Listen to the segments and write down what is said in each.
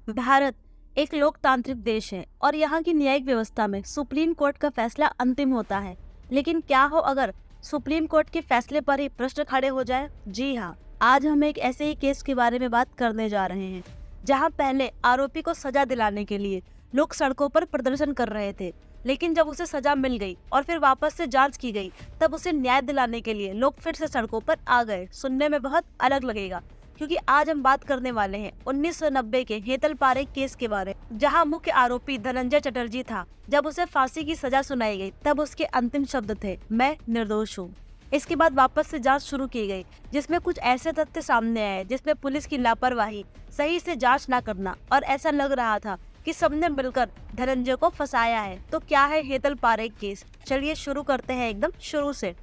भारत एक लोकतांत्रिक देश है और यहाँ की न्यायिक व्यवस्था में सुप्रीम कोर्ट का फैसला अंतिम होता है। लेकिन क्या हो अगर सुप्रीम कोर्ट के फैसले पर ही प्रश्न खड़े हो जाए? जी हाँ, आज हम एक ऐसे ही केस के बारे में बात करने जा रहे हैं जहाँ पहले आरोपी को सजा दिलाने के लिए लोग सड़कों पर प्रदर्शन कर रहे थे, लेकिन जब उसे सजा मिल गई और फिर वापस से जांच की गई तब उसे न्याय दिलाने के लिए लोग फिर से सड़कों पर आ गए। सुनने में बहुत अलग लगेगा क्योंकि आज हम बात करने वाले हैं 1990 के हेतल पारेख केस के बारे में, जहां मुख्य आरोपी धनंजय चटर्जी था। जब उसे फांसी की सजा सुनाई गई तब उसके अंतिम शब्द थे, मैं निर्दोष हूँ। इसके बाद वापस से जांच शुरू की गई जिसमें कुछ ऐसे तथ्य सामने आए जिसमें पुलिस की लापरवाही, सही से जांच न करना और ऐसा लग रहा था कि सबने मिलकर धनंजय को फंसाया है। तो क्या है हेतल पारेख केस? चलिए शुरू करते हैं एकदम शुरू से।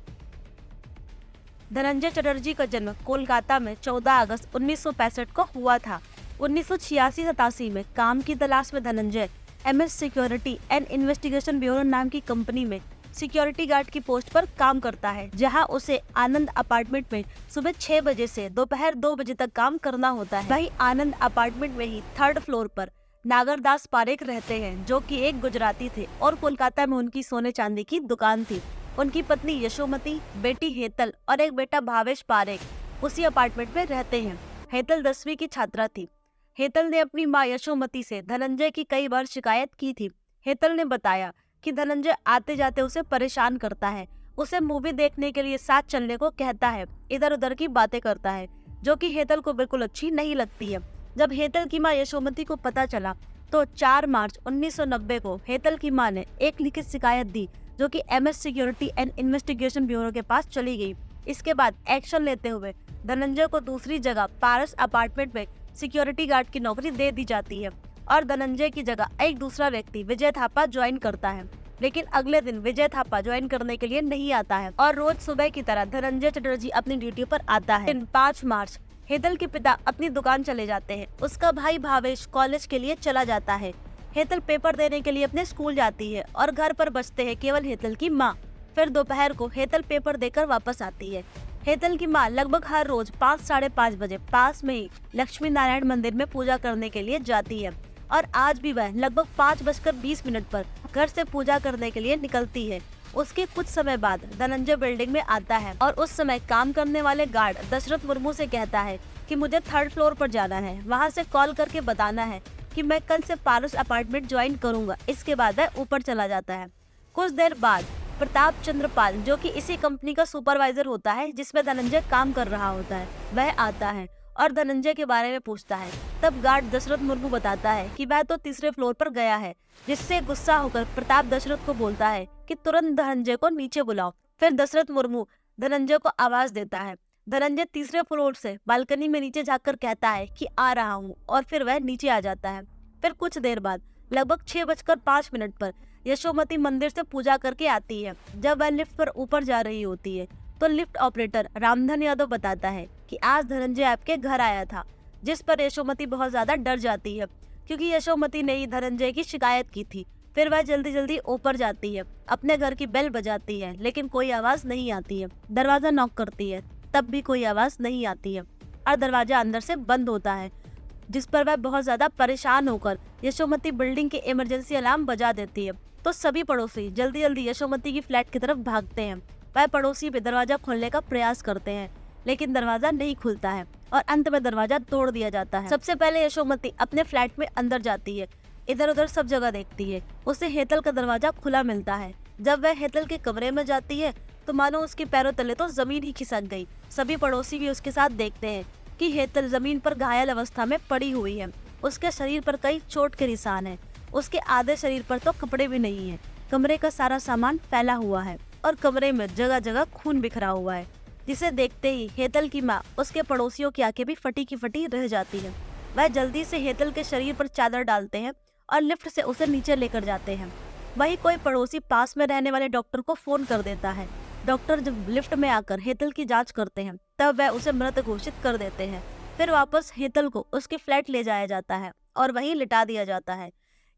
धनंजय का जन्म कोलकाता में 14 अगस्त 1965 को हुआ था। 1986-87 में काम की तलाश में Dhananjay MS security and investigation bureau नाम की कंपनी में सिक्योरिटी गार्ड की पोस्ट पर काम करता है, जहां उसे आनंद अपार्टमेंट में सुबह 6 बजे से दोपहर 2 बजे तक काम करना होता है। वही आनंद अपार्टमेंट में ही 3rd फ्लोर पर नागरदास पारेख रहते हैं, जो कि एक गुजराती थे और कोलकाता में उनकी सोने चांदी की दुकान थी। उनकी पत्नी यशोमती, बेटी हेतल और एक बेटा भावेश पारेख उसी अपार्टमेंट में रहते हैं। हेतल 10वीं की छात्रा थी। हेतल ने अपनी मां यशोमती से धनंजय की कई बार शिकायत की थी। हेतल ने बताया कि धनंजय आते जाते उसे परेशान करता है, उसे मूवी देखने के लिए साथ चलने को कहता है, इधर उधर की बातें करता है, जो कि हेतल को बिल्कुल अच्छी नहीं लगती है। जब हेतल की मां यशोमती को पता चला तो 4 मार्च 1990 को हेतल की मां ने एक लिखित शिकायत दी, जो कि MS security and investigation bureau के पास चली गई। इसके बाद एक्शन लेते हुए धनंजय को दूसरी जगह पारस अपार्टमेंट में सिक्योरिटी गार्ड की नौकरी दे दी जाती है और धनंजय की जगह एक दूसरा व्यक्ति विजय थापा ज्वाइन करता है। लेकिन अगले दिन विजय थापा ज्वाइन करने के लिए नहीं आता है और रोज सुबह की तरह धनंजय चटर्जी अपनी ड्यूटी पर आता है। 5 मार्च हेतल के पिता अपनी दुकान चले जाते हैं। उसका भाई भावेश कॉलेज के लिए चला जाता है। हेतल पेपर देने के लिए अपने स्कूल जाती है और घर पर बचते हैं केवल हेतल की माँ। फिर दोपहर को हेतल पेपर देकर वापस आती है। हेतल की माँ लगभग हर रोज 5 साढ़े 5 बजे पास में ही लक्ष्मी नारायण मंदिर में पूजा करने के लिए जाती है और आज भी वह लगभग 5:20 पर घर से पूजा करने के लिए निकलती है। उसके कुछ समय बाद धनंजय बिल्डिंग में आता है और उस समय काम करने वाले गार्ड दशरथ मुर्मू से कहता है कि मुझे 3rd फ्लोर पर जाना है, वहाँ से कॉल करके बताना है कि मैं कल से पारस अपार्टमेंट ज्वाइन करूंगा। इसके बाद वह ऊपर चला जाता है। कुछ देर बाद प्रताप चंद्र पाल, जो कि इसी कंपनी का सुपरवाइजर होता है जिसमें धनंजय काम कर रहा होता है, वह आता है और धनंजय के बारे में पूछता है। तब गार्ड दशरथ मुर्मू बताता है कि वह तो 3रे फ्लोर पर गया है, जिससे गुस्सा होकर प्रताप दशरथ को बोलता है कि तुरंत धनंजय को नीचे बुलाओ। फिर दशरथ मुर्मू धनंजय को आवाज देता है। धनंजय 3रे फ्लोर से बालकनी में नीचे झाँककर कहता है कि आ रहा हूँ और फिर वह नीचे आ जाता है। फिर कुछ देर बाद लगभग 6:05 पर यशोमती मंदिर से पूजा करके आती है। जब वह लिफ्ट पर ऊपर जा रही होती है तो लिफ्ट ऑपरेटर रामधन यादव बताता है कि आज धनंजय आपके घर आया था, जिस पर यशोमती बहुत ज्यादा डर जाती है क्योंकि यशोमती ने ही धनंजय की शिकायत की थी। फिर वह जल्दी जल्दी ऊपर जाती है, अपने घर की बेल बजाती है, लेकिन कोई आवाज नहीं आती है। दरवाजा नॉक करती है, तब भी कोई आवाज नहीं आती है और दरवाजा अंदर से बंद होता है, जिस पर वह बहुत ज्यादा परेशान होकर यशोमती बिल्डिंग के इमरजेंसी अलार्म बजा देती है। तो सभी पड़ोसी जल्दी जल्दी यशोमती की फ्लैट की तरफ भागते हैं। वह पड़ोसी भी दरवाजा खोलने का प्रयास करते हैं, लेकिन दरवाजा नहीं खुलता है और अंत में दरवाजा तोड़ दिया जाता है। सबसे पहले यशोमती अपने फ्लैट में अंदर जाती है, इधर उधर सब जगह देखती है। उसे हेतल का दरवाजा खुला मिलता है। जब वह हेतल के कमरे में जाती है तो मानो उसके पैरों तले तो जमीन ही खिसक गई। सभी पड़ोसी भी उसके साथ देखते हैं कि हेतल जमीन पर घायल अवस्था में पड़ी हुई है। उसके शरीर पर कई चोट के निशान हैं। उसके आधे शरीर पर तो कपड़े भी नहीं है। कमरे का सारा सामान फैला हुआ है और कमरे में जगह जगह खून बिखरा हुआ है, जिसे देखते ही हेतल की माँ, उसके पड़ोसियों की आंखें भी फटी की फटी रह जाती है। वह जल्दी से हेतल के शरीर पर चादर डालते हैं और लिफ्ट से उसे नीचे लेकर जाते हैं। वही कोई पड़ोसी पास में रहने वाले डॉक्टर को फोन कर देता है। डॉक्टर जब लिफ्ट में आकर हेतल की जांच करते हैं तब वह उसे मृत घोषित कर देते हैं। फिर वापस हेतल को उसके फ्लैट ले जाया जाता है और वहीं लिटा दिया जाता है।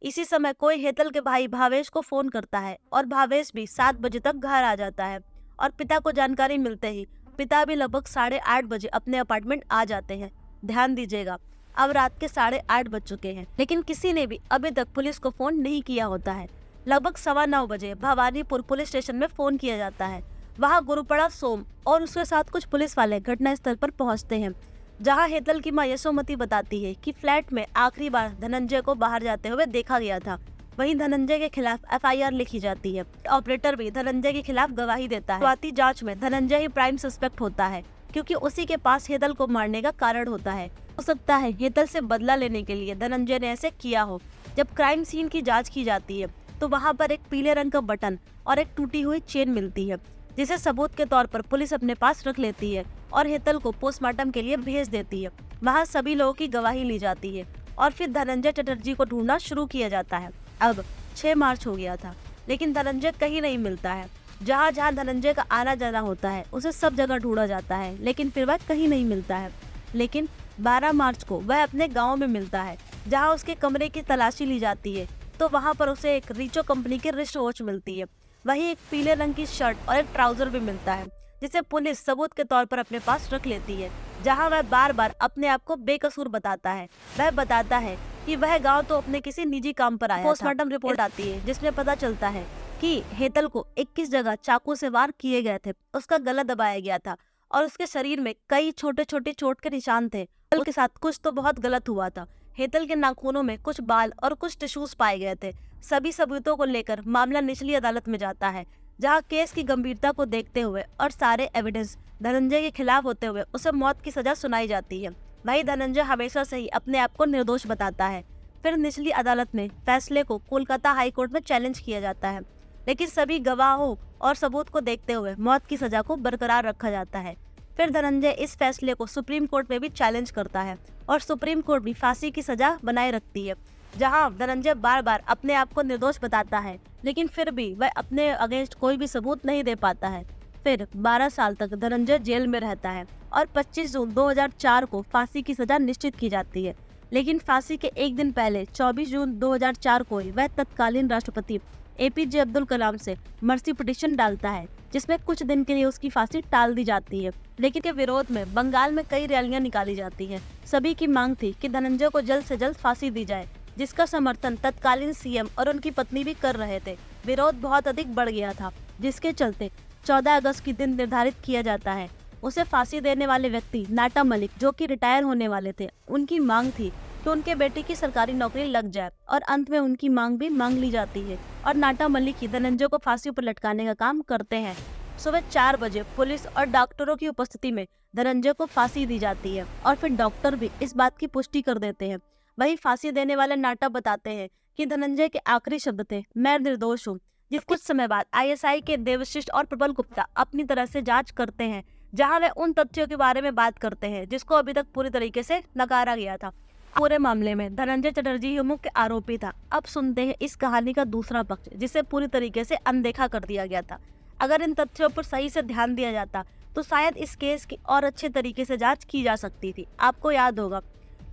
इसी समय कोई हेतल के भाई भावेश को फोन करता है और भावेश भी 7 बजे तक घर आ जाता है और पिता को जानकारी मिलते ही पिता भी लगभग 8:30 बजे अपने अपार्टमेंट आ जाते हैं। ध्यान दीजिएगा, अब रात के 8:30 बज चुके हैं, लेकिन किसी ने भी अभी तक पुलिस को फोन नहीं किया होता है। लगभग 9:15 बजे भवानीपुर पुलिस स्टेशन में फोन किया जाता है। वहाँ गुरुपड़ा सोम और उसके साथ कुछ पुलिस वाले घटना स्थल पर पहुँचते हैं, जहाँ हेतल की मां यशोमती बताती है कि फ्लैट में आखिरी बार धनंजय को बाहर जाते हुए देखा गया था। वहीं धनंजय के खिलाफ एफआईआर लिखी जाती है। ऑपरेटर भी धनंजय के खिलाफ गवाही देता है। शुरुआती जांच में धनंजय ही प्राइम सस्पेक्ट होता है, क्योंकि उसी के पास हेतल को मारने का कारण होता है। हो सकता है हेतल से बदला लेने के लिए धनंजय ने ऐसे किया हो। जब क्राइम सीन की जांच की जाती है तो वहाँ पर एक पीले रंग का बटन और एक टूटी हुई चेन मिलती है, जिसे सबूत के तौर पर पुलिस अपने पास रख लेती है और हेतल को पोस्टमार्टम के लिए भेज देती है। वहाँ सभी लोगों की गवाही ली जाती है और फिर धनंजय चटर्जी को ढूंढना शुरू किया जाता है। अब 6 मार्च हो गया था, लेकिन धनंजय कहीं नहीं मिलता है। जहाँ जहाँ धनंजय का आना जाना होता है उसे सब जगह ढूंढा जाता है, लेकिन फिर वह कहीं नहीं मिलता है। लेकिन 12 मार्च को वह अपने गांव में मिलता है, जहाँ उसके कमरे की तलाशी ली जाती है तो वहाँ पर उसे एक रिचो कंपनी की रिस्ट वॉच मिलती है। वहीं एक पीले रंग की शर्ट और एक ट्राउजर भी मिलता है, जिसे पुलिस सबूत के तौर पर अपने पास रख लेती है। जहां वह बार बार अपने आप को बेकसूर बताता है। वह बताता है कि वह गांव तो अपने किसी निजी काम पर आया था। पोस्टमार्टम रिपोर्ट आती है, जिसमें पता चलता है कि हेतल को 21 जगह चाकू से वार किए गए थे। उसका गला दबाया गया था और उसके शरीर में कई छोटे छोटे चोट के निशान थे। हेतल के साथ कुछ तो बहुत गलत हुआ था। हेतल के नाखूनों में कुछ बाल और कुछ टिश्यूज पाए गए थे। सभी सबूतों को लेकर मामला निचली अदालत में जाता है, जहां केस की गंभीरता को देखते हुए और सारे एविडेंस धनंजय के खिलाफ होते हुए उसे मौत की सजा सुनाई जाती है। वही धनंजय हमेशा से ही अपने आप को निर्दोष बताता है। फिर निचली अदालत में फैसले को कोलकाता हाई कोर्ट में चैलेंज किया जाता है, लेकिन सभी गवाहों और सबूत को देखते हुए मौत की सजा को बरकरार रखा जाता है। फिर धनंजय इस फैसले को सुप्रीम कोर्ट में भी चैलेंज करता है और सुप्रीम कोर्ट भी फांसी की सजा बनाए रखती है। जहां धनंजय बार बार अपने आप को निर्दोष बताता है, लेकिन फिर भी वह अपने अगेंस्ट कोई भी सबूत नहीं दे पाता है। फिर 12 साल तक धनंजय जेल में रहता है और 25 जून 2004 को फांसी की सजा निश्चित की जाती है। लेकिन फांसी के एक दिन पहले 24 जून 2004 को वह तत्कालीन राष्ट्रपति एपीजे अब्दुल कलाम से मर्सी पिटीशन डालता है, जिसमें कुछ दिन के लिए उसकी फांसी टाल दी जाती है। लेकिन के विरोध में बंगाल में कई रैलियां निकाली जाती हैं। सभी की मांग थी कि धनंजय को जल्द से जल्द फांसी दी जाए, जिसका समर्थन तत्कालीन सीएम और उनकी पत्नी भी कर रहे थे। विरोध बहुत अधिक बढ़ गया था, जिसके चलते 14 अगस्त की दिन निर्धारित किया जाता है। उसे फांसी देने वाले व्यक्ति नाटा मलिक, जो कि रिटायर होने वाले थे, उनकी मांग थी कि उनके बेटे की सरकारी नौकरी लग जाए और अंत में उनकी मांग भी मांग ली जाती है और नाटा मलिक ही धनंजय को फांसी पर लटकाने का काम करते हैं। सुबह 4 बजे पुलिस और डॉक्टरों की उपस्थिति में धनंजय को फांसी दी जाती है और फिर डॉक्टर भी इस बात की पुष्टि कर देते हैं। वही फांसी देने वाले नाटा बताते हैं कि धनंजय के आखिरी शब्द थे, मैं निर्दोष हूँ। जिस कुछ समय बाद आईएसआई के देवशिष्ट और प्रबल गुप्ता अपनी तरह से जांच करते हैं, जहां वे उन तथ्यों के बारे में बात करते हैं जिसको अभी तक पूरी तरीके से नकारा गया था। पूरे मामले में धनंजय चटर्जी ही मुख्य आरोपी था। अब सुनते हैं इस कहानी का दूसरा पक्ष, जिसे पूरी तरीके से अनदेखा कर दिया गया था। अगर इन तथ्यों पर सही से ध्यान दिया जाता तो शायद इस केस की और अच्छे तरीके से जांच की जा सकती थी। आपको याद होगा,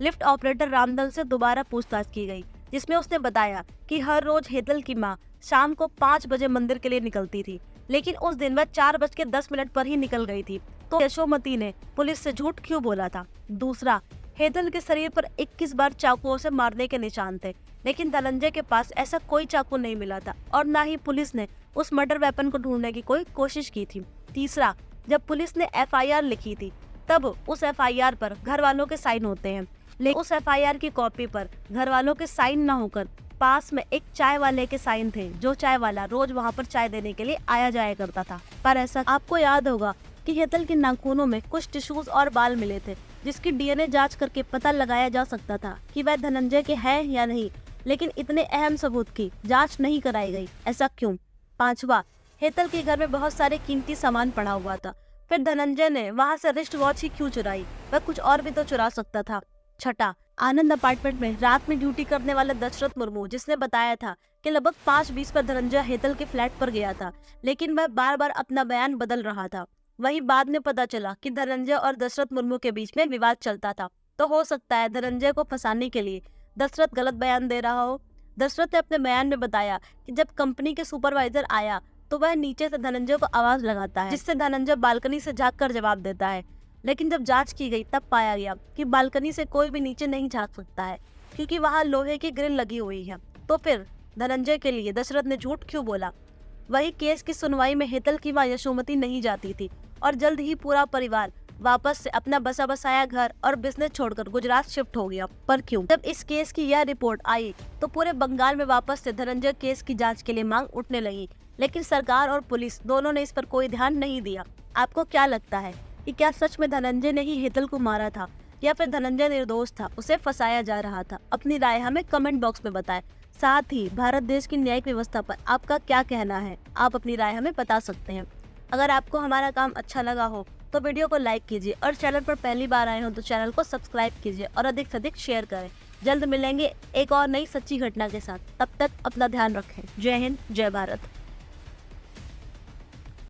लिफ्ट ऑपरेटर रामदल से दोबारा पूछताछ की गई, जिसमें उसने बताया कि हर रोज हेतल की मां शाम को 5 बजे मंदिर के लिए निकलती थी, लेकिन उस दिन वह 4:10 पर ही निकल गई थी। तो यशोमती ने पुलिस से झूठ क्यों बोला था? दूसरा, हेतल के शरीर पर 21 बार चाकुओं से मारने के निशान थे, लेकिन धनंजय के पास ऐसा कोई चाकू नहीं मिला था और न ही पुलिस ने उस मर्डर वेपन को ढूंढने की कोई कोशिश की थी। तीसरा, जब पुलिस ने एफआईआर लिखी थी तब उस एफआईआर पर घर वालों के साइन होते हैं, लेकिन उस एफआईआर की कॉपी पर घर वालों के साइन न होकर पास में एक चाय वाले के साइन थे, जो चाय वाला रोज वहाँ पर चाय देने के लिए आया जाया करता था। पर ऐसा आपको याद होगा कि हेतल के नाखूनों में कुछ टिश्यूज और बाल मिले थे, जिसकी डीएनए जांच करके पता लगाया जा सकता था कि वह धनंजय के हैं या नहीं, लेकिन इतने अहम सबूत की जांच नहीं कराई गई। ऐसा क्यों? पांचवा, हेतल के घर में बहुत सारे कीमती सामान पड़ा हुआ था, फिर धनंजय ने वहां से रिस्ट वॉच ही क्यों चुराई? वह कुछ और भी तो चुरा सकता था। छठा, आनंद अपार्टमेंट में रात में ड्यूटी करने वाले दशरथ मुर्मू, जिसने बताया था कि लगभग 5:20 पर धनंजय हेतल के फ्लैट पर गया था, लेकिन वह बार बार अपना बयान बदल रहा था। वहीं बाद में पता चला कि धनंजय और दशरथ मुर्मू के बीच में विवाद चलता था। तो हो सकता है धनंजय को फंसाने के लिए दशरथ गलत बयान दे रहा हो। दशरथ ने अपने बयान में बताया कि जब कंपनी के सुपरवाइजर आया तो वह नीचे से धनंजय को आवाज लगाता है, जिससे धनंजय बालकनी से झांक कर जवाब देता है। लेकिन जब जांच की गई तब पाया गया कि बालकनी से कोई भी नीचे नहीं झांक सकता है, क्योंकि वहां लोहे की ग्रिल लगी हुई है। तो फिर धनंजय के लिए दशरथ ने झूठ क्यों बोला? वही केस की सुनवाई में हेतल की मां यशोमती नहीं जाती थी और जल्द ही पूरा परिवार वापस से अपना बसा बसाया घर और बिजनेस छोड़कर गुजरात शिफ्ट हो गया। पर क्यों? जब इस केस की यह रिपोर्ट आई तो पूरे बंगाल में वापस से धनंजय केस की जांच के लिए मांग उठने लगी, लेकिन सरकार और पुलिस दोनों ने इस पर कोई ध्यान नहीं दिया। आपको क्या लगता है कि क्या सच में धनंजय ने ही हेतल को मारा था या फिर धनंजय निर्दोष था, उसे फंसाया जा रहा था? अपनी राय हमें कमेंट बॉक्स में बताएं। साथ ही भारत देश की न्यायिक व्यवस्था पर आपका क्या कहना है, आप अपनी राय हमें बता सकते हैं। अगर आपको हमारा काम अच्छा लगा हो तो वीडियो को लाइक कीजिए और चैनल पर पहली बार आए हो तो चैनल को सब्सक्राइब कीजिए और अधिक से अधिक शेयर करें। जल्द मिलेंगे एक और नई सच्ची घटना के साथ। तब तक अपना ध्यान रखें। जय हिंद, जय भारत।